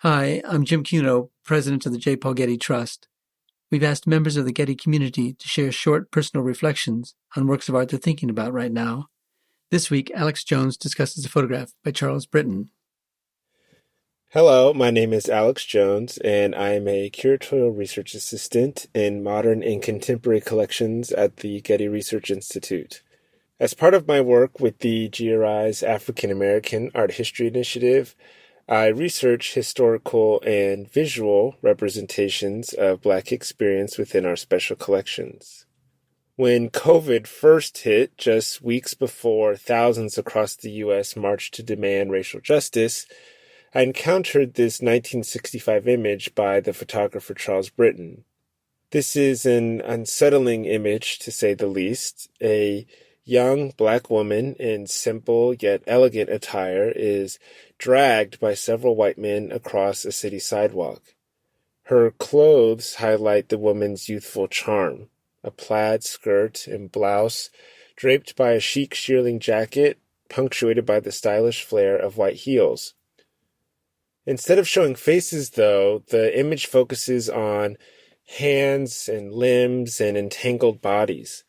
Hi, I'm Jim Cuno, president of the J. Paul Getty Trust. We've asked members of the Getty community to share short personal reflections on works of art they're thinking about right now. This week, Alex Jones discusses a photograph by Charles Brittin. Hello, my name is Alex Jones, and I am a curatorial research assistant in modern and contemporary collections at the Getty Research Institute. As part of my work with the GRI's African American Art History Initiative, I research historical and visual representations of Black experience within our special collections. When COVID first hit, just weeks before thousands across the U.S. marched to demand racial justice, I encountered this 1965 image by the photographer Charles Brittin. This is an unsettling image, to say the least. A young Black woman in simple yet elegant attire is dragged by several white men across a city sidewalk. Her clothes highlight the woman's youthful charm, a plaid skirt and blouse draped by a chic shearling jacket punctuated by the stylish flare of white heels. Instead of showing faces, though, the image focuses on hands and limbs and entangled bodies.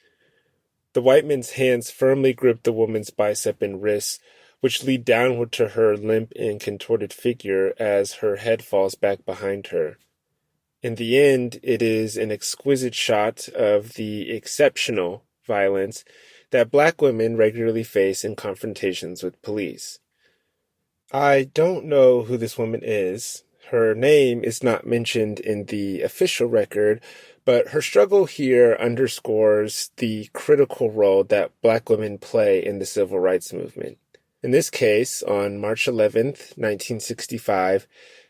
The white man's hands firmly grip the woman's bicep and wrists, which lead downward to her limp and contorted figure as her head falls back behind her. In the end, it is an exquisite shot of the exceptional violence that Black women regularly face in confrontations with police. I don't know who this woman is. Her name is not mentioned in the official record, but her struggle here underscores the critical role that Black women play in the civil rights movement. In this case, on March 11th, 1965,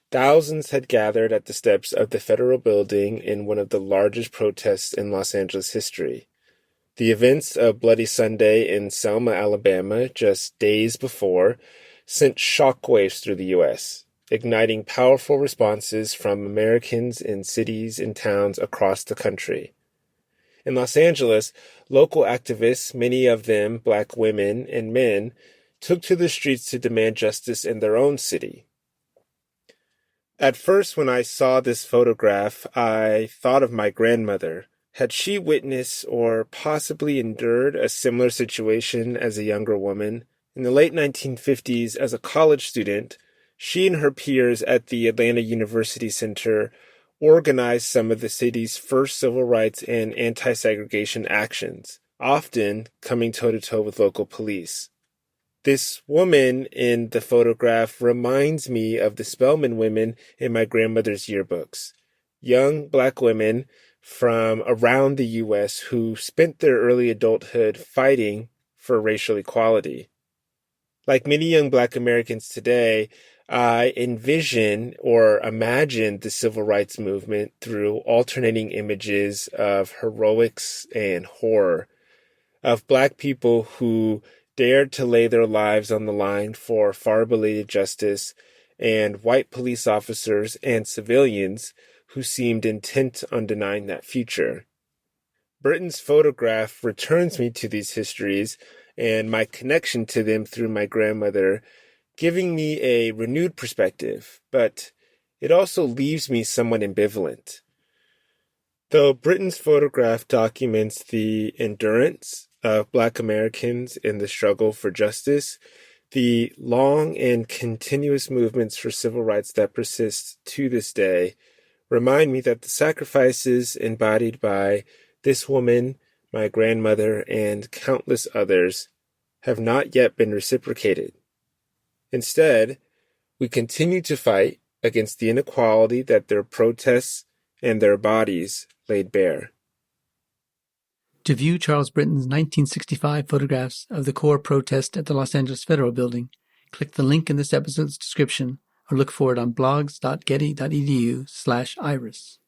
thousands had gathered at the steps of the Federal Building in one of the largest protests in Los Angeles history. The events of Bloody Sunday in Selma, Alabama, just days before, sent shockwaves through the U.S., igniting powerful responses from Americans in cities and towns across the country. In Los Angeles, local activists, many of them Black women and men, took to the streets to demand justice in their own city. At first, when I saw this photograph, I thought of my grandmother. Had she witnessed or possibly endured a similar situation as a younger woman? In the late 1950s, as a college student, she and her peers at the Atlanta University Center organized some of the city's first civil rights and anti-segregation actions, often coming toe-to-toe with local police. This woman in the photograph reminds me of the Spelman women in my grandmother's yearbooks, young Black women from around the U.S. who spent their early adulthood fighting for racial equality. Like many young Black Americans today, I envision or imagine the civil rights movement through alternating images of heroics and horror, of Black people who dared to lay their lives on the line for far-belated justice, and white police officers and civilians who seemed intent on denying that future. Brittin's photograph returns me to these histories and my connection to them through my grandmother, giving me a renewed perspective, but it also leaves me somewhat ambivalent. Though Brittin's photograph documents the endurance of Black Americans in the struggle for justice, the long and continuous movements for civil rights that persist to this day remind me that the sacrifices embodied by this woman, my grandmother, and countless others have not yet been reciprocated. Instead, we continue to fight against the inequality that their protests and their bodies laid bare. To view Charles Brittin's 1965 photographs of the core protest at the Los Angeles Federal Building, click the link in this episode's description or look for it on blogs.getty.edu/iris.